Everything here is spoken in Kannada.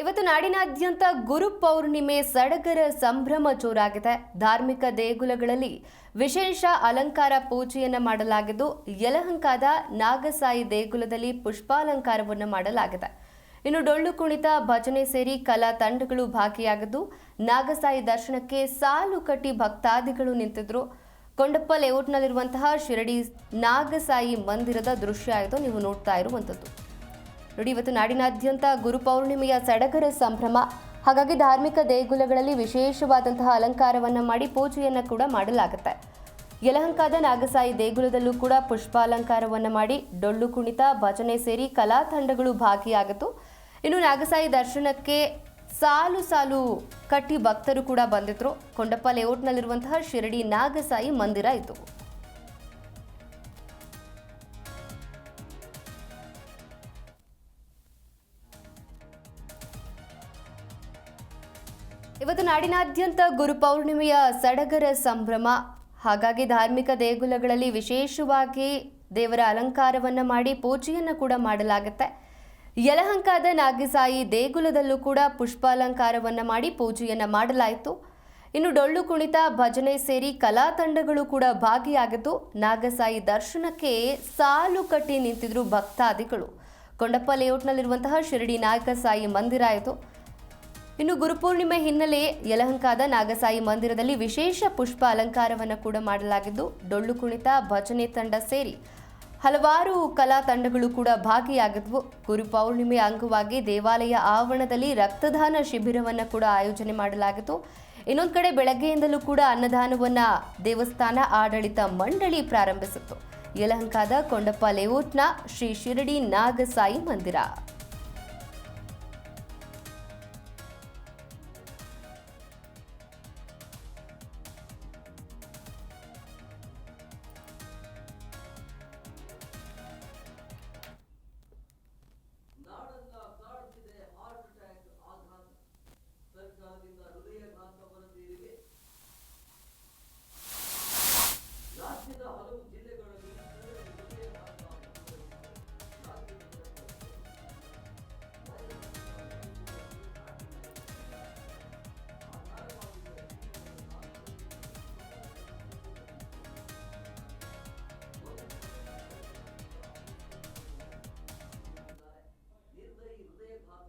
ಇವತ್ತು ನಾಡಿನಾದ್ಯಂತ ಗುರು ಪೌರ್ಣಿಮೆ ಸಡಗರ ಸಂಭ್ರಮ ಜೋರಾಗಿದೆ. ಧಾರ್ಮಿಕ ದೇಗುಲಗಳಲ್ಲಿ ವಿಶೇಷ ಅಲಂಕಾರ ಪೂಜೆಯನ್ನ ಮಾಡಲಾಗಿದ್ದು, ಯಲಹಂಕದ ನಾಗಸಾಯಿ ದೇಗುಲದಲ್ಲಿ ಪುಷ್ಪಾಲಂಕಾರವನ್ನು ಮಾಡಲಾಗಿದೆ. ಇನ್ನು ಡೊಳ್ಳು ಕುಣಿತ, ಭಜನೆ ಸೇರಿ ಕಲಾ ತಂಡಗಳು ಭಾಗಿಯಾಗಿದ್ದು, ನಾಗಸಾಯಿ ದರ್ಶನಕ್ಕೆ ಸಾಲು ಕಟ್ಟಿ ಭಕ್ತಾದಿಗಳು ನಿಂತಿದ್ರು. ಕೊಂಡಪ್ಪ ಲೇಔಟ್ನಲ್ಲಿರುವಂತಹ ಶಿರಡಿ ನಾಗಸಾಯಿ ಮಂದಿರದ ದೃಶ್ಯ ಆಯಿತು ನೀವು ನೋಡ್ತಾ ಇರುವಂಥದ್ದು. ನೋಡಿ, ಇವತ್ತು ನಾಡಿನಾದ್ಯಂತ ಗುರುಪೌರ್ಣಿಮೆಯ ಸಡಗರ ಸಂಭ್ರಮ. ಹಾಗಾಗಿ ಧಾರ್ಮಿಕ ದೇಗುಲಗಳಲ್ಲಿ ವಿಶೇಷವಾದಂತಹ ಅಲಂಕಾರವನ್ನು ಮಾಡಿ ಪೂಜೆಯನ್ನು ಕೂಡ ಮಾಡಲಾಗುತ್ತೆ. ಯಲಹಂಕದ ನಾಗಸಾಯಿ ದೇಗುಲದಲ್ಲೂ ಕೂಡ ಪುಷ್ಪಾಲಂಕಾರವನ್ನು ಮಾಡಿ ಡೊಳ್ಳು ಕುಣಿತ, ಭಜನೆ ಸೇರಿ ಕಲಾ ತಂಡಗಳು ಭಾಗಿಯಾಗಿತ್ತು. ಇನ್ನು ನಾಗಸಾಯಿ ದರ್ಶನಕ್ಕೆ ಸಾಲು ಸಾಲು ಕಟ್ಟಿ ಭಕ್ತರು ಕೂಡ ಬಂದಿದ್ರು. ಕೊಂಡಪ್ಪ ಲೇಔಟ್ನಲ್ಲಿರುವಂತಹ ಶಿರಡಿ ನಾಗಸಾಯಿ ಮಂದಿರ ಇತ್ತು. ಇವತ್ತು ನಾಡಿನಾದ್ಯಂತ ಗುರುಪೌರ್ಣಿಮೆಯ ಸಡಗರ ಸಂಭ್ರಮ. ಹಾಗಾಗಿ ಧಾರ್ಮಿಕ ದೇಗುಲಗಳಲ್ಲಿ ವಿಶೇಷವಾಗಿ ದೇವರ ಅಲಂಕಾರವನ್ನು ಮಾಡಿ ಪೂಜೆಯನ್ನು ಕೂಡ ಮಾಡಲಾಗುತ್ತೆ. ಯಲಹಂಕದ ನಾಗಸಾಯಿ ದೇಗುಲದಲ್ಲೂ ಕೂಡ ಪುಷ್ಪಾಲಂಕಾರವನ್ನು ಮಾಡಿ ಪೂಜೆಯನ್ನು ಮಾಡಲಾಯಿತು. ಇನ್ನು ಡೊಳ್ಳು ಕುಣಿತ, ಭಜನೆ ಸೇರಿ ಕಲಾ ತಂಡಗಳು ಕೂಡ ಭಾಗಿಯಾಗಿದ್ದು, ನಾಗಸಾಯಿ ದರ್ಶನಕ್ಕೆ ಸಾಲು ಕಟ್ಟಿ ನಿಂತಿದ್ರು ಭಕ್ತಾದಿಗಳು. ಕೊಂಡಪ್ಪ ಲೇಔಟ್ನಲ್ಲಿರುವಂತಹ ಶಿರಡಿ ನಾಗಸಾಯಿ ಮಂದಿರ ಆಯಿತು. ಇನ್ನು ಗುರುಪೂರ್ಣಿಮೆ ಹಿನ್ನೆಲೆ ಯಲಹಂಕದ ನಾಗಸಾಯಿ ಮಂದಿರದಲ್ಲಿ ವಿಶೇಷ ಪುಷ್ಪ ಅಲಂಕಾರವನ್ನು ಕೂಡ ಮಾಡಲಾಗಿದ್ದು, ಡೊಳ್ಳು ಕುಣಿತ, ಭಜನೆ ತಂಡ ಸೇರಿ ಹಲವಾರು ಕಲಾ ತಂಡಗಳು ಕೂಡ ಭಾಗಿಯಾಗಿದ್ವು. ಗುರುಪೌರ್ಣಿಮೆ ಅಂಗವಾಗಿ ದೇವಾಲಯ ಆವರಣದಲ್ಲಿ ರಕ್ತದಾನ ಶಿಬಿರವನ್ನು ಕೂಡ ಆಯೋಜನೆ ಮಾಡಲಾಗಿತ್ತು. ಇನ್ನೊಂದು ಕಡೆ ಬೆಳಗ್ಗೆಯಿಂದಲೂ ಕೂಡ ಅನ್ನದಾನವನ್ನು ದೇವಸ್ಥಾನ ಆಡಳಿತ ಮಂಡಳಿ ಪ್ರಾರಂಭಿಸಿತ್ತು. ಯಲಹಂಕದ ಕೊಂಡಪ್ಪ ಲೇಔಟ್ನ ಶ್ರೀ ಶಿರಡಿ ನಾಗಸಾಯಿ ಮಂದಿರ.